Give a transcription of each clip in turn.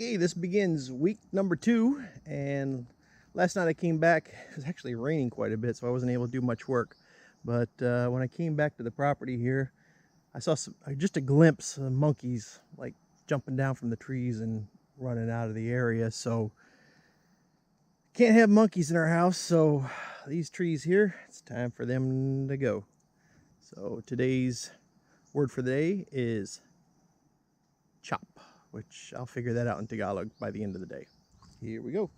Okay, this begins week number 2, and last night I came back. It was actually raining quite a bit, so I wasn't able to do much work. But when I came back to the property here, I saw just a glimpse of monkeys like jumping down from the trees and running out of the area. So can't have monkeys in our house, so these trees here, it's time for them to go. So today's word for the day is chop, which I'll figure that out in Tagalog by the end of the day. Here we go.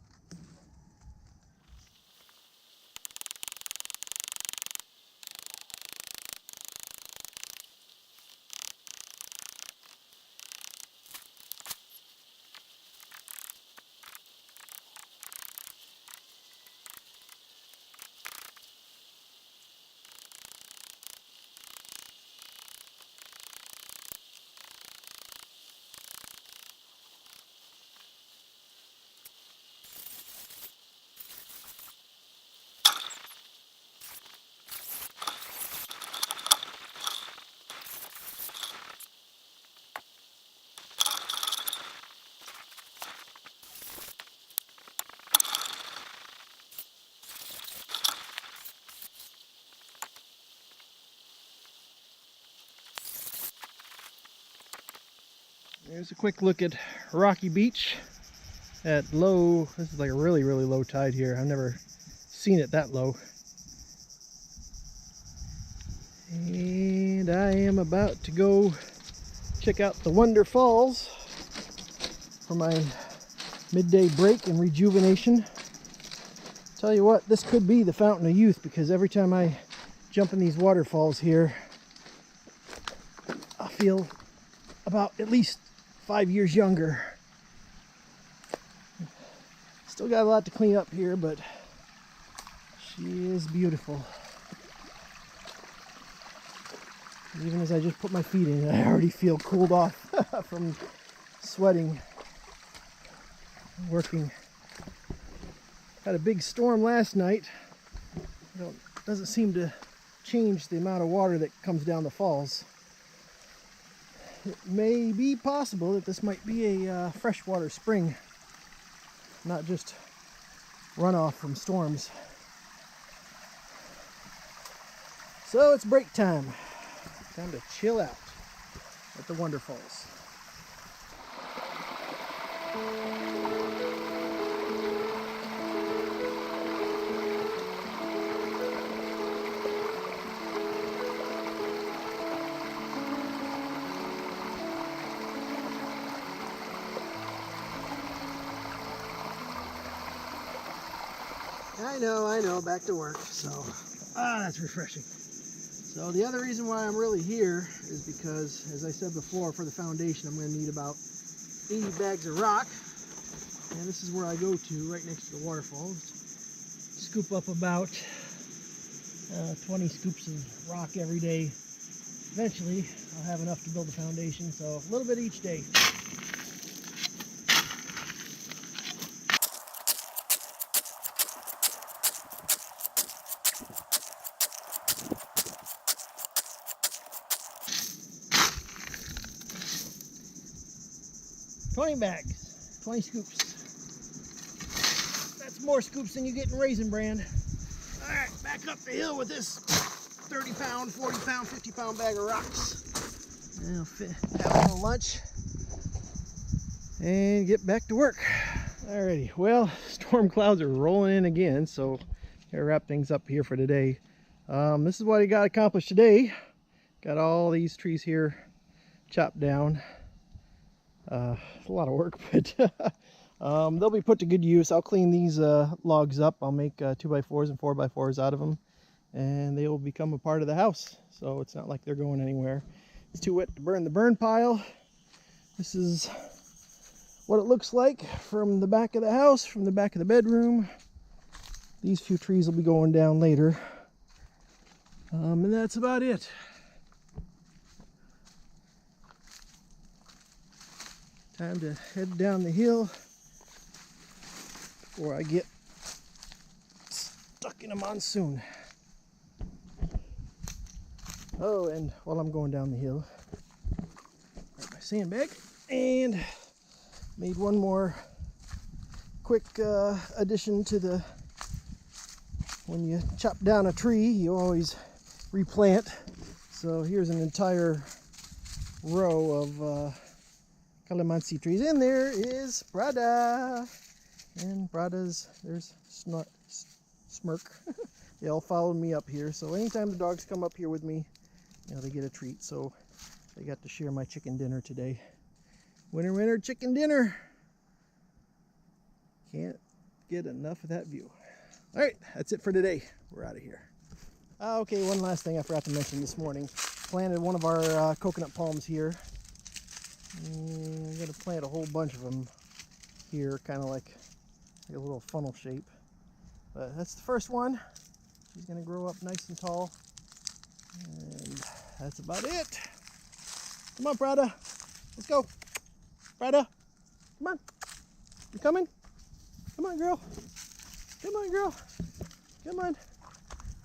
Here's a quick look at Rocky Beach at low. This is like a really low tide here. I've never seen it that low. And I am about to go check out the Wonder Falls for my midday break and rejuvenation. Tell you what, this could be the fountain of youth, because every time I jump in these waterfalls here, I feel about at least 5 years younger. Still got a lot to clean up here, but she is beautiful. Even as I just put my feet in, I already feel cooled off from sweating, working. Had a big storm last night. Doesn't seem to change the amount of water that comes down the falls. It may be possible that this might be a freshwater spring, not just runoff from storms. So it's break time. Time to chill out at the Wonder Falls. I know, back to work, so that's refreshing. So the other reason why I'm really here is because, as I said before, for the foundation I'm going to need about 80 bags of rock, and this is where I go to, right next to the waterfall. Scoop up about 20 scoops of rock every day. Eventually I'll have enough to build the foundation, so a little bit each day. Bags, 20 scoops. That's more scoops than you get in Raisin Bran. All right, back up the hill with this 30-pound, 40-pound, 50-pound bag of rocks. And I'll have a little lunch and get back to work. Alrighty, well, storm clouds are rolling in again, so I'll wrap things up here for today. This is what I got accomplished today. Got all these trees here chopped down. It's a lot of work, but they'll be put to good use. I'll clean these logs up. I'll make 2x4s and 4x4s out of them, and they will become a part of the house. So it's not like they're going anywhere. It's too wet to burn the burn pile. This is what it looks like from the back of the house, from the back of the bedroom. These few trees will be going down later. And that's about it. Time to head down the hill before I get stuck in a monsoon. Oh, and while I'm going down the hill, grab my sandbag and Made one more quick addition to the, when you chop down a tree, you always replant. So here's an entire row of calamansi trees. And there is Brada. And Brada's, there's Smirk. They all followed me up here. So anytime the dogs come up here with me, you know, they get a treat. So they got to share my chicken dinner today. Winner, winner, chicken dinner. Can't get enough of that view. All right, that's it for today. We're out of here. Okay, one last thing I forgot to mention this morning. Planted one of our coconut palms here. I'm gonna plant a whole bunch of them here, kind of like a little funnel shape. But that's the first one. She's gonna grow up nice and tall. And that's about it. Come on, Prada. Let's go. Prada, come on. You coming? Come on, girl. Come on, girl. Come on.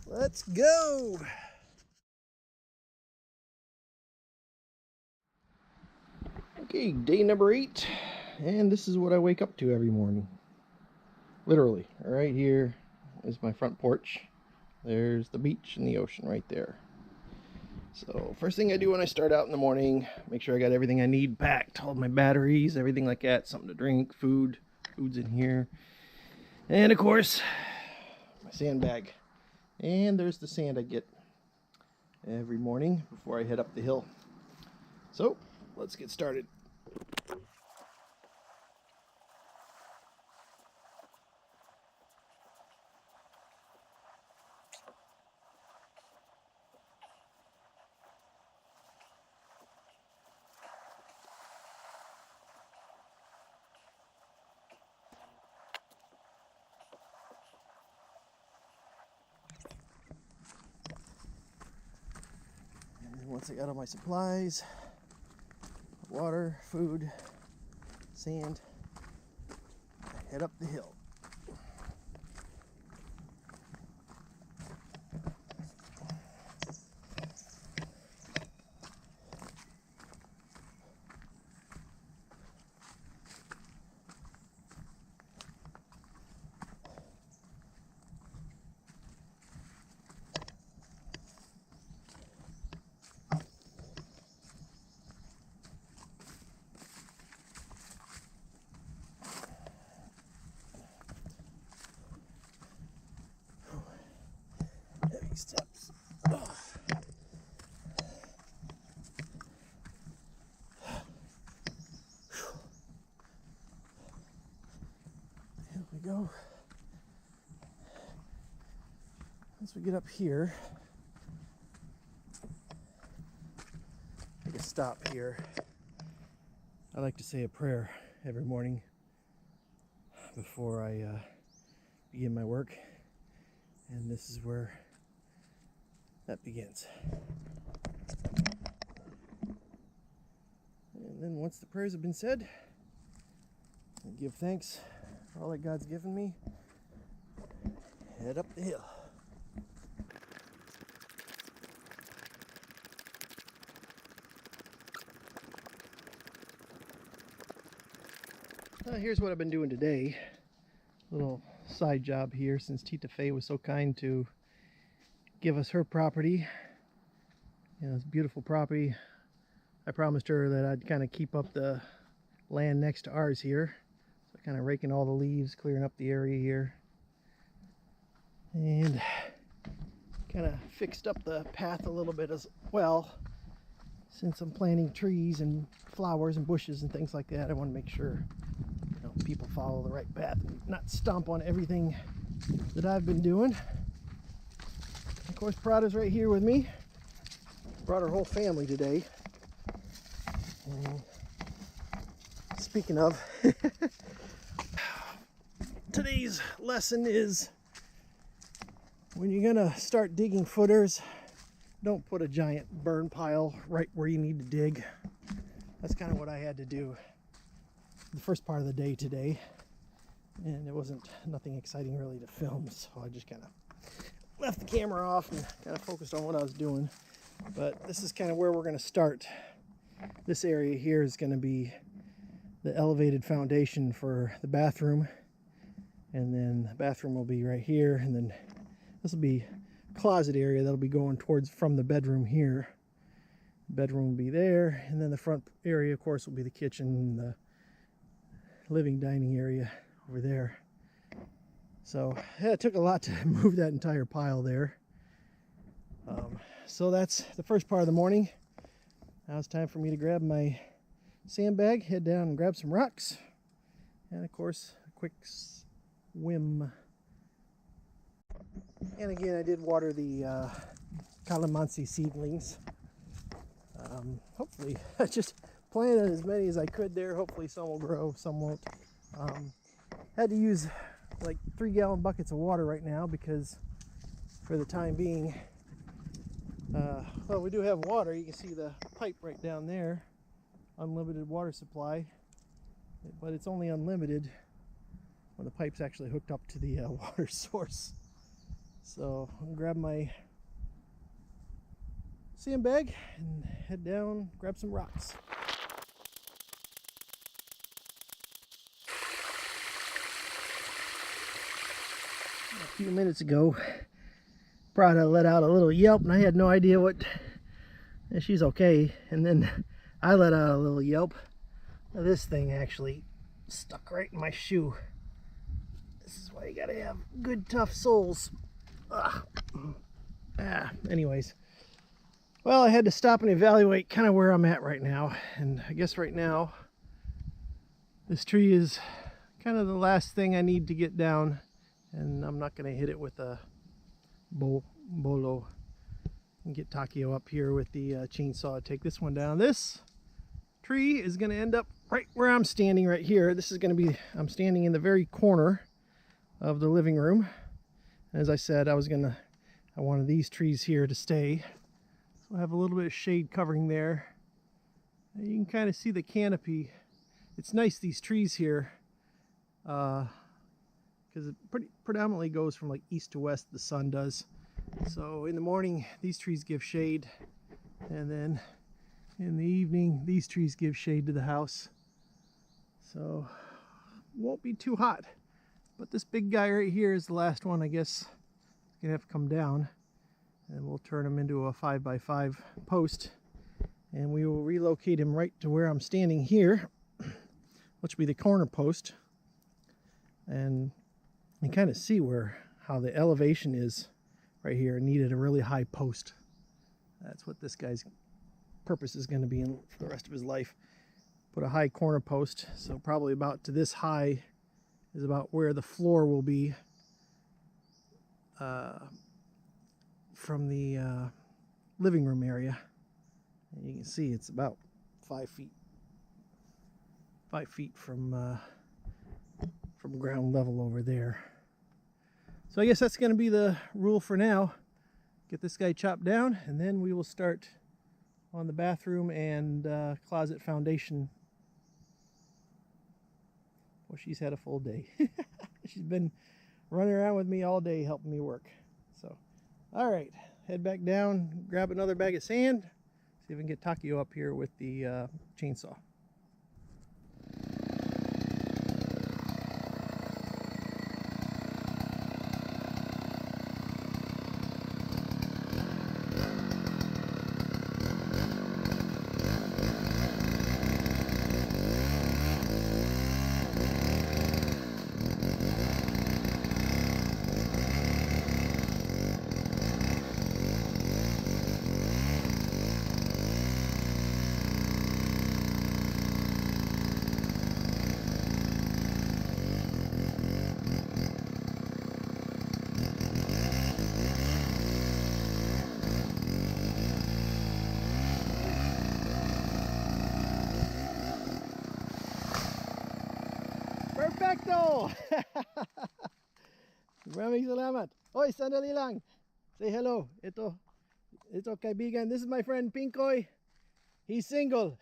Let's go. Okay, day number 8. And this is what I wake up to every morning. Literally, right here is my front porch. There's the beach and the ocean right there. So first thing I do when I start out in the morning, make sure I got everything I need packed, all my batteries, everything like that, something to drink, food's in here. And of course, my sandbag. And there's the sand I get every morning before I head up the hill. So let's get started. Once I got all my supplies, water, food, sand, I head up the hill. Steps. Oh. Here we go. Once we get up here, take a stop here. I like to say a prayer every morning before I begin my work, and this is where that begins. And then once the prayers have been said, I give thanks for all that God's given me, head up the hill. Here's what I've been doing today. Little side job here, since Tita Faye was so kind to give us her property. You know, it's a beautiful property. I promised her that I'd kind of keep up the land next to ours here. So kind of raking all the leaves, clearing up the area here. And kind of fixed up the path a little bit as well. Since I'm planting trees and flowers and bushes and things like that, I want to make sure, you know, people follow the right path and not stomp on everything that I've been doing. Of course, Prada's right here with me. Brought her whole family today. And speaking of, today's lesson is when you're gonna start digging footers, don't put a giant burn pile right where you need to dig. That's kind of what I had to do the first part of the day today. And it wasn't nothing exciting really to film, so I just kind of left the camera off and kind of focused on what I was doing. But this is kind of where we're going to start. This area here is going to be the elevated foundation for the bathroom. And then the bathroom will be right here, and then this will be closet area that'll be going towards from the bedroom here. Bedroom will be there, and then the front area, of course, will be the kitchen and the living dining area over there. So yeah, it took a lot to move that entire pile there. So that's the first part of the morning. Now it's time for me to grab my sandbag, head down and grab some rocks, and of course a quick swim. And again, I did water the calamansi seedlings. Hopefully I just planted as many as I could there. Hopefully some will grow, some won't. Had to use like 3-gallon buckets of water right now because for the time being, well, we do have water. You can see the pipe right down there, unlimited water supply, but it's only unlimited when the pipe's actually hooked up to the water source. So I'm gonna grab my sandbag and head down, grab some rocks. A few minutes ago, Prada let out a little yelp, and I had no idea what. And she's okay. And then I let out a little yelp. Now this thing actually stuck right in my shoe. This is why you gotta have good, tough soles. Anyways, well, I had to stop and evaluate kind of where I'm at right now, and I guess right now this tree is kind of the last thing I need to get down, and I'm not going to hit it with a bolo and get Takio up here with the chainsaw. Take this one down. This tree is going to end up right where I'm standing right here. This is going to be, I'm standing in the very corner of the living room. As I said, I wanted these trees here to stay. So I have a little bit of shade covering there. You can kind of see the canopy. It's nice, these trees here, because it predominantly goes from like east to west, the sun does. So in the morning, these trees give shade, and then in the evening, these trees give shade to the house. So it won't be too hot. But this big guy right here is the last one, I guess. It's gonna have to come down, and we'll turn him into a 5x5 post, and we will relocate him right to where I'm standing here, which will be the corner post. And you can kind of see how the elevation is right here. It needed a really high post. That's what this guy's purpose is going to be in for the rest of his life. Put a high corner post, so probably about to this high is about where the floor will be from the living room area. And you can see it's about 5 feet. 5 feet from ground level over there. So I guess that's going to be the rule for now. Get this guy chopped down, and then we will start on the bathroom and closet foundation. Well, she's had a full day. She's been running around with me all day helping me work. So, all right, head back down, grab another bag of sand, see if we can get Takio up here with the chainsaw. Perfecto! Maraming salamat. Oy, sandali lang. Say hello. Ito kaibigan. This is my friend Pinkoy. He's single.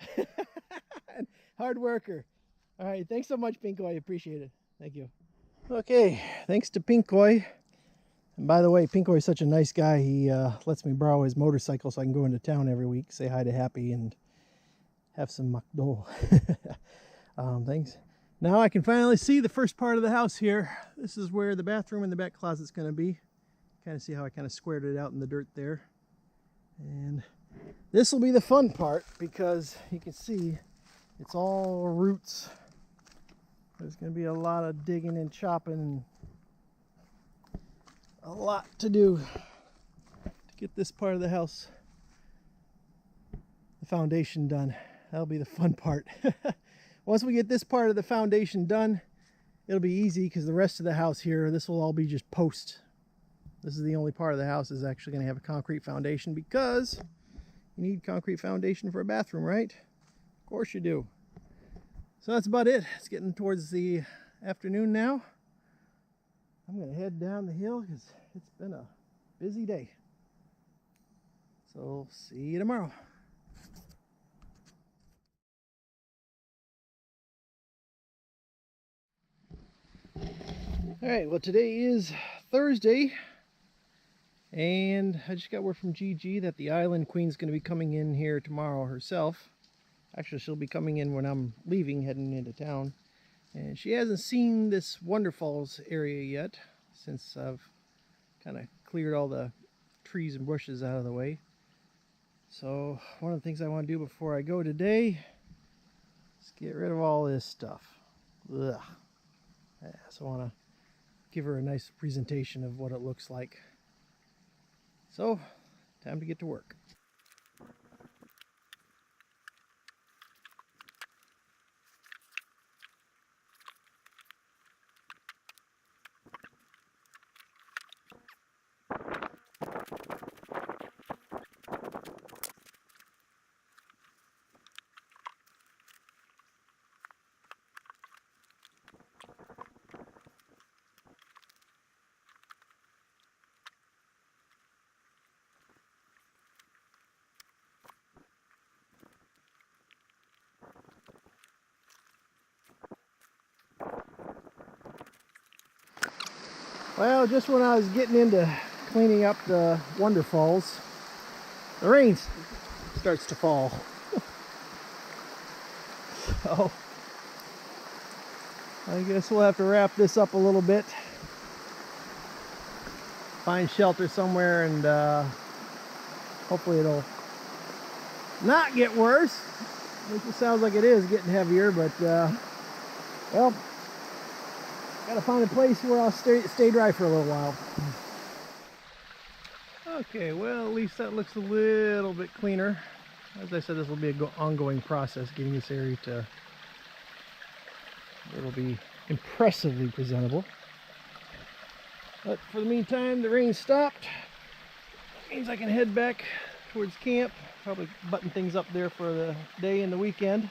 And hard worker. All right, thanks so much, Pinkoy. I appreciate it. Thank you. Okay, thanks to Pinkoy. And by the way, Pinkoy is such a nice guy. He lets me borrow his motorcycle so I can go into town every week, say hi to Happy, and have some McDo. things. Now I can finally see the first part of the house here. This is where the bathroom and the back closet's going to be. Kind of see how I kind of squared it out in the dirt there. And this will be the fun part because you can see it's all roots. There's going to be a lot of digging and chopping and a lot to do to get this part of the house, the foundation, done. That'll be the fun part. Once we get this part of the foundation done, it'll be easy because the rest of the house here, this will all be just post. This is the only part of the house is actually going to have a concrete foundation because you need concrete foundation for a bathroom, right? Of course you do. So that's about it. It's getting towards the afternoon now. I'm going to head down the hill because it's been a busy day. So see you tomorrow. Alright, well today is Thursday, and I just got word from Gigi that the Island Queen's going to be coming in here tomorrow herself. Actually, she'll be coming in when I'm leaving, heading into town. And she hasn't seen this Wonderfalls area yet, since I've kind of cleared all the trees and bushes out of the way. So one of the things I want to do before I go today is get rid of all this stuff. Ugh. Yeah, so I want to give her a nice presentation of what it looks like. So, time to get to work. Well, just when I was getting into cleaning up the Wonderfalls, the rain starts to fall. So I guess we'll have to wrap this up a little bit, find shelter somewhere, and hopefully it'll not get worse, which it sounds like it is getting heavier, but well, gotta find a place where I'll stay dry for a little while. Okay, well, at least that looks a little bit cleaner. As I said, this will be an ongoing process, getting this area to, it'll be impressively presentable. But for the meantime, the rain stopped. That means I can head back towards camp, probably button things up there for the day and the weekend.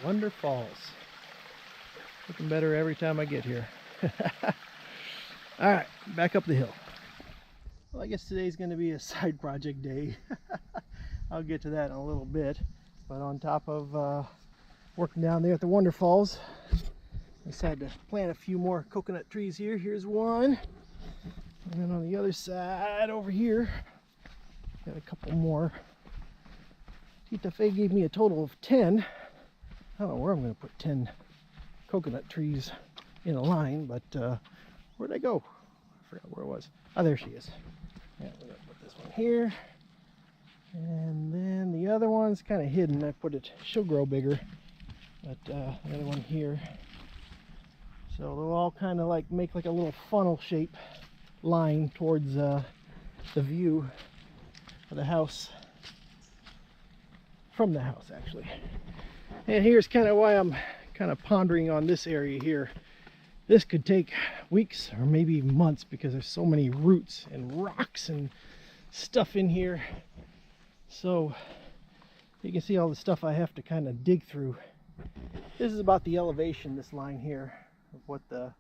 Wonderfalls. Looking better every time I get here. Alright, back up the hill. Well, I guess today's going to be a side project day. I'll get to that in a little bit. But on top of working down there at the Wonderfalls, I decided to plant a few more coconut trees here. Here's one. And then on the other side over here, got a couple more. Tita Fe gave me a total of 10. I don't know where I'm going to put 10 coconut trees in a line, but where'd I go? I forgot where it was. Oh, there she is. Yeah, we're going to put this one here. And then the other one's kind of hidden. I put it, she'll grow bigger. But the other one here. So they'll all kind of like make like a little funnel shape line towards the view of the house. From the house, actually. And here's kind of why I'm kind of pondering on this area here. This could take weeks or maybe even months because there's so many roots and rocks and stuff in here. So you can see all the stuff I have to kind of dig through. This is about the elevation, this line here, of what the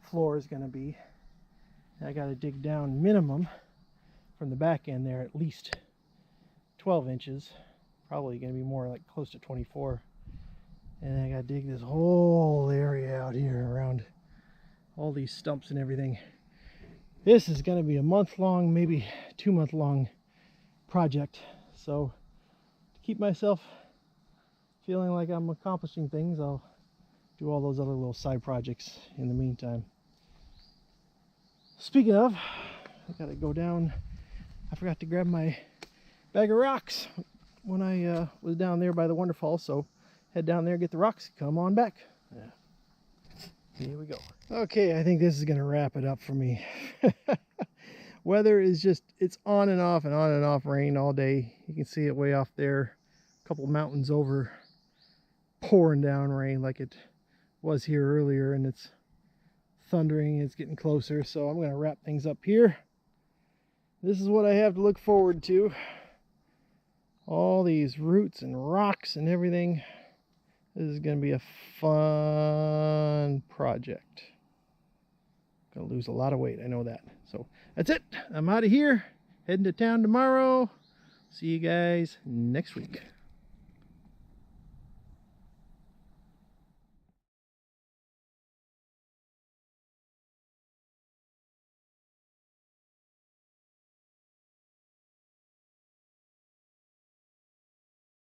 floor is going to be. And I got to dig down minimum from the back end there at least 12 inches. Probably going to be more like close to 24. And I got to dig this whole area out here around all these stumps and everything. This is going to be a month-long, maybe 2-month-long project. So to keep myself feeling like I'm accomplishing things, I'll do all those other little side projects in the meantime. Speaking of, I gotta go down. I forgot to grab my bag of rocks when I was down there by the waterfall, so head down there, get the rocks, come on back. Yeah. Here we go. Okay, I think this is gonna wrap it up for me. Weather is just, it's on and off rain all day. You can see it way off there, a couple mountains over, pouring down rain like it was here earlier, and it's thundering, it's getting closer. So I'm gonna wrap things up here. This is what I have to look forward to. All these roots and rocks and everything. This is gonna be a fun project. Gonna lose a lot of weight, I know that. So that's it. I'm out of here. Heading to town tomorrow. See you guys next week.